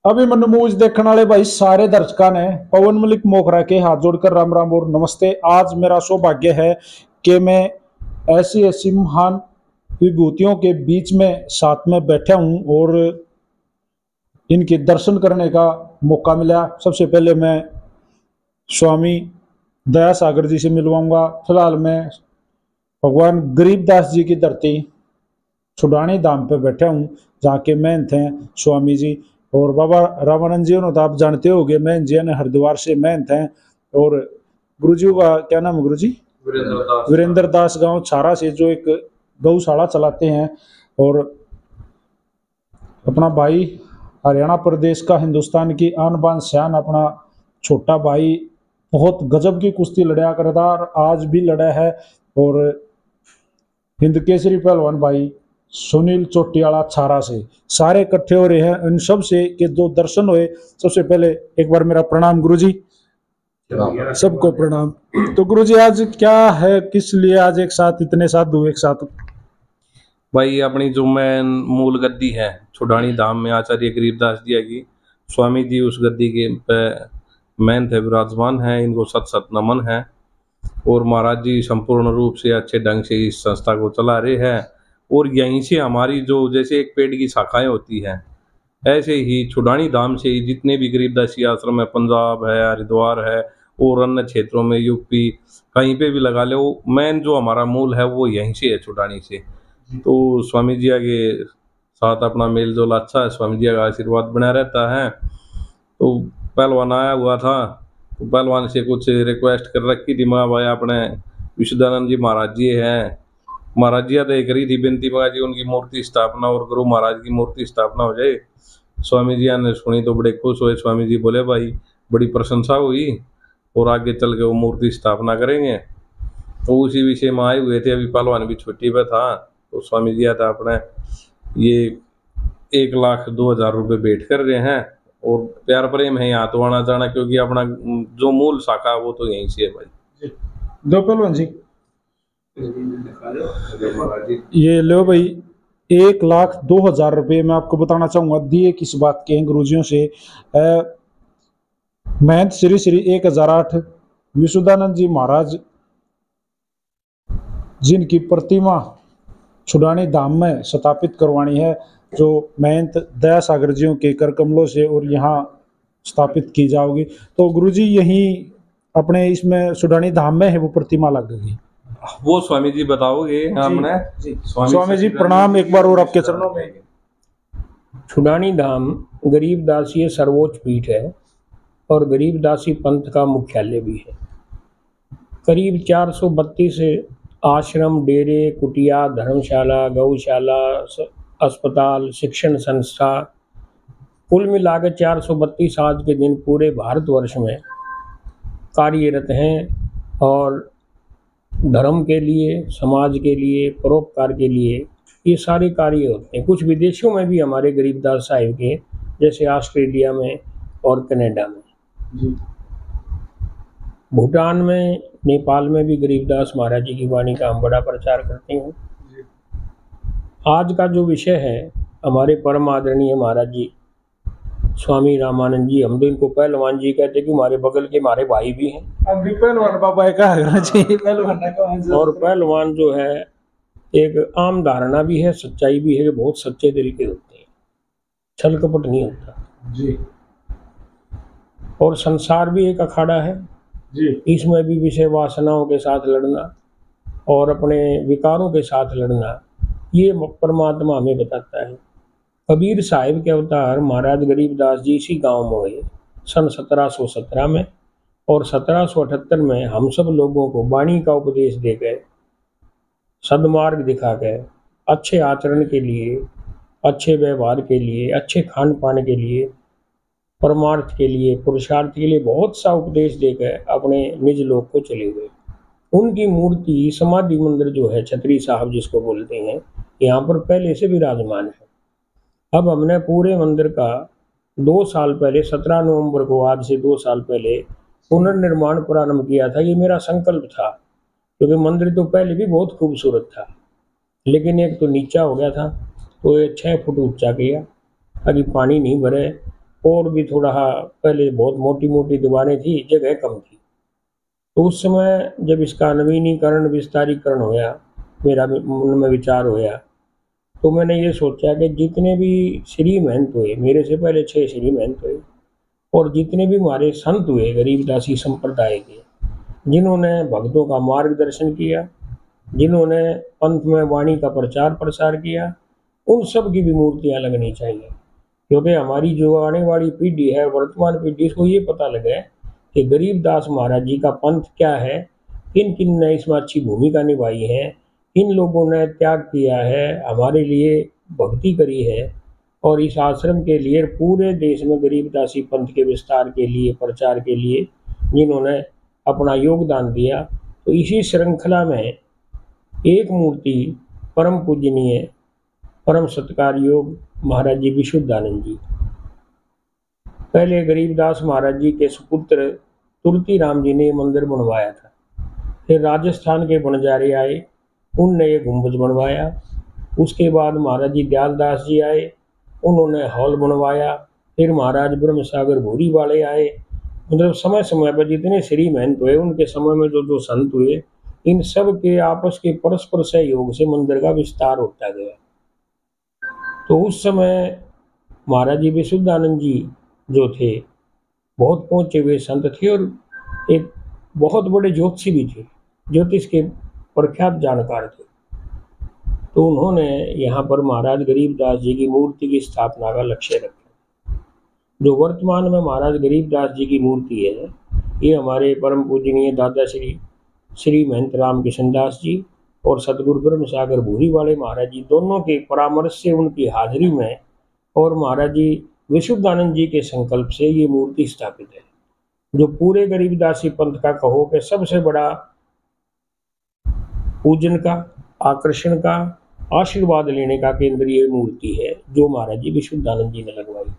अभी मन मूज देखने वाले भाई सारे दर्शकों ने पवन मलिक मोखरा के हाथ जोड़कर राम राम और नमस्ते। आज मेरा सौभाग्य है कि मैं ऐसी ऐसी महान विभूतियों के बीच में साथ में बैठा हूं और इनके दर्शन करने का मौका मिला। सबसे पहले मैं स्वामी दया सागर जी से मिलवाऊंगा। फिलहाल मैं भगवान गरीबदास जी की धरती छुड़ानी धाम पे बैठा हूँ, जहाँ के महंत हैं स्वामी जी और बाबा रामानंद जी। तो आप जानते होंगे महंत जी ने हरिद्वार से महंत हैं। और गुरु जी का क्या नाम है? गुरु जी वीरेंद्र दास गांव छारा से जो एक गौशाला चलाते हैं। और अपना भाई हरियाणा प्रदेश का हिंदुस्तान की आन बान शान अपना छोटा भाई बहुत गजब की कुश्ती लड़ा करता और आज भी लड़ा है। और हिंद केसरी पहलवान भाई सुनील चोटियाला छारा से सारे इकट्ठे हो रहे हैं। इन सब से के जो दर्शन हुए, सबसे पहले एक बार मेरा प्रणाम गुरु जी, सबको प्रणाम। तो गुरु जी आज क्या है, किस लिए आज एक साथ इतने साधु एक साथ? भाई अपनी जो मेन मूल गद्दी है छुड़ानी धाम में आचार्य गरीबदास जी की स्वामी जी उस गद्दी के मेन थे, विराजमान हैं। इनको सत सत नमन है। और महाराज जी संपूर्ण रूप से अच्छे ढंग से इस संस्था को चला रहे हैं। और यहीं से हमारी जो जैसे एक पेड़ की शाखाएं होती हैं, ऐसे ही छुड़ानी धाम से जितने भी गरीबदासी आश्रम है, पंजाब है, हरिद्वार है और अन्य क्षेत्रों में यूपी कहीं पे भी लगा ले, वो मेन जो हमारा मूल है वो यहीं से है, छुड़ानी से। तो स्वामी जी के साथ अपना मेल जोल अच्छा है, स्वामी जी का आशीर्वाद बना रहता है। तो पहलवान आया हुआ था, तो पहलवान से कुछ रिक्वेस्ट कर रखी थी, माँ भाई अपने विशुद्धानंद जी महाराज जी हैं, महाराज जी तो करी थी बेनती मगा जी उनकी मूर्ति स्थापना और गुरु महाराज की मूर्ति स्थापना हो जाए। स्वामी जी ने सुनी तो बड़े खुश हुए। स्वामी जी बोले भाई बड़ी प्रशंसा हुई और आगे चल के वो मूर्ति स्थापना करेंगे। तो उसी विषय में आए हुए थे। अभी पहलवान भी छुट्टी पे था, तो स्वामी जी आता अपने ये 1,02,000 रुपये भेंट कर रहे हैं। और प्यार प्रेम है यहाँ तो आना जाना, क्योंकि अपना जो मूल शाखा वो तो यहीं से है भाई। दो पहलवान जी ये लो भाई, 1,02,000 रुपये मैं आपको बताना चाहूंगा दिए किस बात के हैं गुरुजियों से। महंत श्री श्री 1008 विशुद्धानंद जी महाराज जिनकी प्रतिमा छुड़ानी धाम में स्थापित करवानी है, जो महंत दया सागर जियों के कर कमलों से और यहाँ स्थापित की जाओगी। तो गुरुजी यहीं अपने इसमें छुड़ानी धाम में है वो प्रतिमा लगेगी, वो स्वामी जी बताओगे हमने जी। स्वामी जी प्रणाम एक बार और आपके चरणों में। छुड़ानी धाम गरीबदासी सर्वोच्च पीठ है और गरीबदासी पंथ का मुख्यालय भी है। करीब 432 आश्रम, डेरे, कुटिया, धर्मशाला, गौशाला, अस्पताल, शिक्षण संस्था कुल मिलाकर 432 आज के दिन पूरे भारतवर्ष में कार्यरत हैं और धर्म के लिए, समाज के लिए, परोपकार के लिए ये सारे कार्य होते हैं। कुछ विदेशों में भी हमारे गरीबदास साहिब के, जैसे ऑस्ट्रेलिया में और कनाडा में, भूटान में, नेपाल में भी गरीबदास महाराज जी की वाणी का हम बड़ा प्रचार करते हैं। आज का जो विषय है, हमारे परम आदरणीय महाराज जी स्वामी रामानंद जी, हम तो इनको पहलवान जी कहते हैं कि हमारे बगल के हमारे भाई भी हैं। अभी पहलवान बाबा पहलवान और पहलवान जो है एक आम धारणा भी है, सच्चाई भी है कि बहुत सच्चे दिल के होते हैं, छल कपट नहीं होता जी। और संसार भी एक अखाड़ा है जी। इसमें भी विषय वासनाओं के साथ लड़ना और अपने विकारों के साथ लड़ना, ये परमात्मा हमें बताता है। कबीर साहिब के अवतार महाराज गरीबदास जी इसी गांव में हुए सन 1717 में, और 1778 में हम सब लोगों को वाणी का उपदेश दे गए, सद्मार्ग दिखा गए, अच्छे आचरण के लिए, अच्छे व्यवहार के लिए, अच्छे खान पान के लिए, परमार्थ के लिए, पुरुषार्थ के लिए बहुत सा उपदेश दे गए, अपने निज लोक को चले गए। उनकी मूर्ति समाधि मंदिर जो है, छतरी साहब जिसको बोलते हैं, यहाँ पर पहले से विराजमान है। अब हमने पूरे मंदिर का 2 साल पहले 17 नवंबर को, आज से 2 साल पहले पुनर्निर्माण प्रारंभ किया था। ये मेरा संकल्प था, क्योंकि मंदिर तो पहले भी बहुत खूबसूरत था, लेकिन एक तो नीचा हो गया था, तो ये 6 फुट ऊंचा किया ताकि पानी नहीं भरे और भी थोड़ा, पहले बहुत मोटी मोटी दीवारें थी, जगह कम थी। तो उस समय जब इसका नवीनीकरण विस्तारीकरण होया, मेरा मन में विचार होया, तो मैंने ये सोचा कि जितने भी श्री महंत हुए, मेरे से पहले 6 श्री महंत हुए, और जितने भी हमारे संत हुए गरीबदासी संप्रदाय के, जिन्होंने भक्तों का मार्गदर्शन किया, जिन्होंने पंथ में वाणी का प्रचार प्रसार किया, उन सब की भी मूर्तियाँ लगनी चाहिए। क्योंकि हमारी जो आने वाली पीढ़ी है, वर्तमान पीढ़ी, इसको ये पता लगे कि गरीबदास महाराज जी का पंथ क्या है, किन किन ने इसमें अच्छी भूमिका निभाई है, किन लोगों ने त्याग किया है, हमारे लिए भक्ति करी है, और इस आश्रम के लिए पूरे देश में गरीबदासी पंथ के विस्तार के लिए, प्रचार के लिए जिन्होंने अपना योगदान दिया। तो इसी श्रृंखला में एक मूर्ति परम पूजनीय, परम सत्कार योग महाराज जी विशुद्धानंद जी, पहले गरीबदास महाराज जी के सुपुत्र तुलसी राम जी ने मंदिर बनवाया था। फिर राजस्थान के बनजारे आए, उनने ये गुंबज बनवाया। उसके बाद महाराज जी दयालदास जी आए, उन्होंने हॉल बनवाया। फिर महाराज ब्रह्म सागर भूरी वाले आए। मतलब समय समय पर जितने श्री महंत हुए, उनके समय में जो जो संत हुए, इन सब के आपस के परस्पर सहयोग से मंदिर का विस्तार होता गया। तो उस समय महाराज जी विशुद्धानंद जी जो थे, बहुत पहुंचे हुए संत थे और एक बहुत बड़े ज्योतिषी भी थे, ज्योतिष के प्रख्यात जानकार थे। तो उन्होंने यहाँ पर महाराज गरीबदास जी की मूर्ति की स्थापना का लक्ष्य रखा। जो वर्तमान में महाराज गरीबदास जी की मूर्ति है, ये हमारे परम पूजनीय दादा श्री महंत राम किशन दास जी और सतगुरु ब्रह्म सागर भूरी वाले महाराज जी, दोनों के परामर्श से, उनकी हाजिरी में और महाराज जी विशुद्धानंद जी के संकल्प से ये मूर्ति स्थापित है, जो पूरे गरीबदासी पंथ का कहो कि सबसे बड़ा पूजन का, आकर्षण का, आशीर्वाद लेने का केंद्रीय मूर्ति है, जो महाराज जी विशुद्धानंद जी ने लगवाई।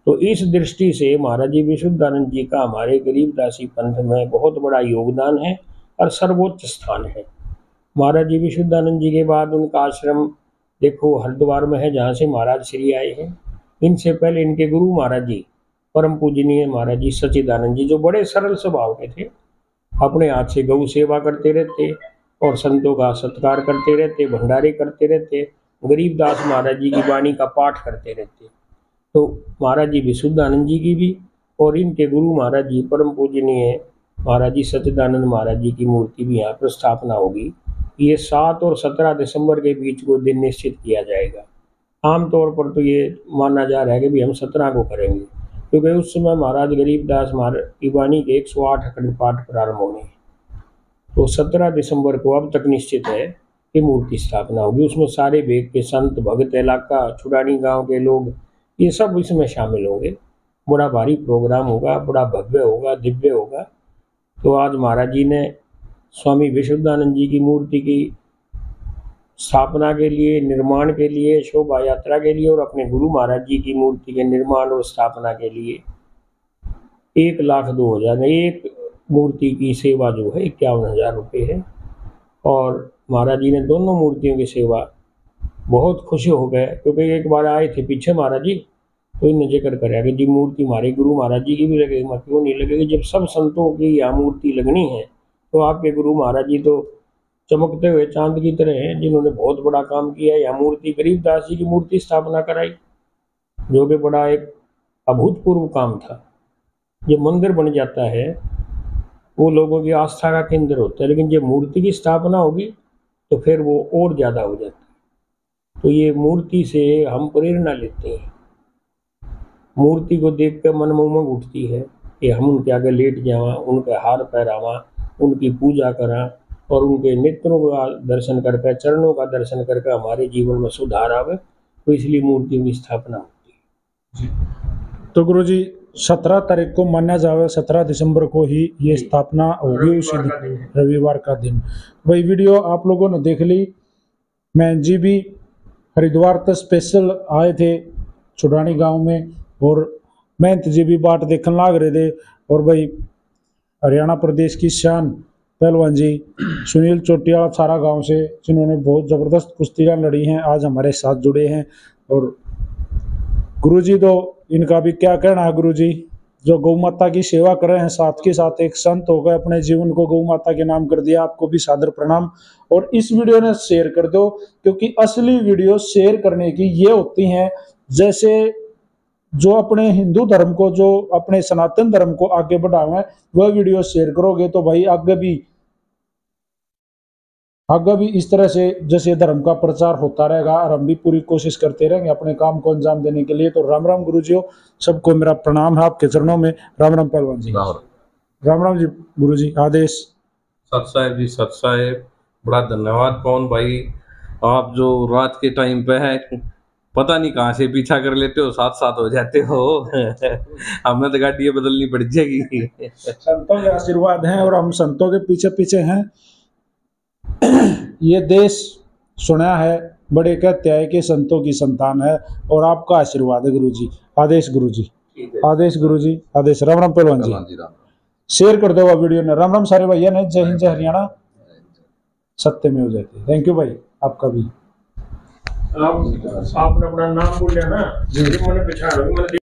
तो इस दृष्टि से महाराज जी विशुद्धानंद जी का हमारे गरीबदासी पंथ में बहुत बड़ा योगदान है और सर्वोच्च स्थान है। महाराज जी विशुद्धानंद जी के बाद उनका आश्रम देखो हरिद्वार में है, जहाँ से महाराज श्री आए हैं। इनसे पहले इनके गुरु महाराज जी परम पूजनीय महाराज जी सच्चिदानंद जी, जो बड़े सरल स्वभाव के थे, अपने हाथ से गौ सेवा करते रहते और संतों का सत्कार करते रहते, भंडारे करते रहते, गरीबदास महाराज जी की वाणी का पाठ करते रहते। तो महाराज जी विशुद्धानंद जी की भी और इनके गुरु महाराज जी परम पूजनीय महाराज जी सच्चिदानंद महाराज जी की मूर्ति भी यहाँ पर स्थापना होगी। ये 7 और 17 दिसंबर के बीच को दिन निश्चित किया जाएगा। आमतौर पर तो ये माना जा रहा है कि भी हम 17 को करेंगे, क्योंकि उस समय महाराज गरीबदास महाराज की वाणी के 108 अखंड पाठ प्रारंभ होने हैं। तो 17 दिसंबर को अब तक निश्चित है कि मूर्ति स्थापना होगी। उसमें सारे भेग के संत, भगत, इलाका, छुड़ानी गांव के लोग, ये सब इसमें शामिल होंगे। बड़ा भारी प्रोग्राम होगा, बड़ा भव्य होगा, दिव्य होगा। तो आज महाराज जी ने स्वामी विशुद्धानंद जी की मूर्ति की स्थापना के लिए, निर्माण के लिए, शोभा यात्रा के लिए और अपने गुरु महाराज जी की मूर्ति के निर्माण और स्थापना के लिए 1,02,000 एक मूर्ति की सेवा जो है 51,000 रुपये है। और महाराज जी ने दोनों मूर्तियों की सेवा बहुत खुश हो गए, क्योंकि एक बार आए थे पीछे महाराज जी, तो इन्हें जिक्र कराया कि जी मूर्ति हमारे गुरु महाराज जी की भी लगेगी। मैं क्यों नहीं लगेगी, जब सब संतों की यहाँ मूर्ति लगनी है तो आपके गुरु महाराज जी तो चमकते हुए चांद की तरह हैं, जिन्होंने बहुत बड़ा काम किया। यहाँ मूर्ति गरीबदास जी की मूर्ति स्थापना कराई, जो कि बड़ा एक अभूतपूर्व काम था। जब मंदिर बन जाता है वो लोगों की आस्था का केंद्र होता है, लेकिन जब मूर्ति की स्थापना होगी तो फिर वो और ज़्यादा हो जाता है। तो ये मूर्ति से हम प्रेरणा लेते हैं, मूर्ति को देख कर मन में उमंग उठती है कि हम उनके आगे लेट जावा, उनके हार पहरावा, उनकी पूजा करा और उनके नेत्रों का दर्शन करके, चरणों का दर्शन करके हमारे जीवन में सुधार आवे। तो इसलिए मूर्तियों की स्थापना होती है। तो गुरु जी 17 तारीख को माना जावे, 17 दिसंबर को ही ये स्थापना होगी, उसी रविवार का दिन। वही वीडियो आप लोगों ने देख ली। मैं जी भी हरिद्वार तक स्पेशल आए थे छुड़ानी गांव में, और महंत जी भी बाट देखने लाग रहे थे। और भाई हरियाणा प्रदेश की शान पहलवान जी सुनील चोटियाल सारा गांव से, जिन्होंने बहुत ज़बरदस्त कुश्तियाँ लड़ी हैं, आज हमारे साथ जुड़े हैं। और गुरुजी तो इनका भी क्या कहना है गुरुजी, जो गौ माता की सेवा कर रहे हैं, साथ के साथ एक संत हो गए, अपने जीवन को गौ माता के नाम कर दिया। आपको भी सादर प्रणाम। और इस वीडियो ने शेयर कर दो, क्योंकि असली वीडियो शेयर करने की ये होती हैं, जैसे जो अपने हिंदू धर्म को, जो अपने सनातन धर्म को आगे बढ़ावे, वह वीडियो शेयर करोगे तो भाई आगे भी इस तरह से जैसे धर्म का प्रचार होता रहेगा, और हम भी पूरी कोशिश करते रहेंगे अपने काम को अंजाम देने के लिए। तो राम राम गुरुजियों, सबको मेरा प्रणाम है आपके चरणों में। राम राम पहलवान जी। राम राम जी गुरुजी, आदेश। सत साहेब जी, सत साहेब, बड़ा धन्यवाद पवन भाई। आप जो रात के टाइम पे है, पता नहीं कहाँ से पीछा कर लेते हो, साथ साथ हो जाते हो। हमें तो गाड़ी बदलनी पड़ जाएगी। संतों के आशीर्वाद हैं और हम संतों के पीछे पीछे हैं। ये देश सुना है, बड़े कहते हैं कि संतों की संतान है, और आपका आशीर्वाद है गुरुजी। आदेश गुरुजी, आदेश गुरुजी, आदेश। राम राम पहलवान जी। शेयर कर दो वीडियो ने। राम राम सारे भैया ने। जय हिंद, जय हरियाणा, सत्य में हो जाती। थैंक यू भाई, आपका भी। आपने अपना नाम बोलिया ना, मैंने पहचान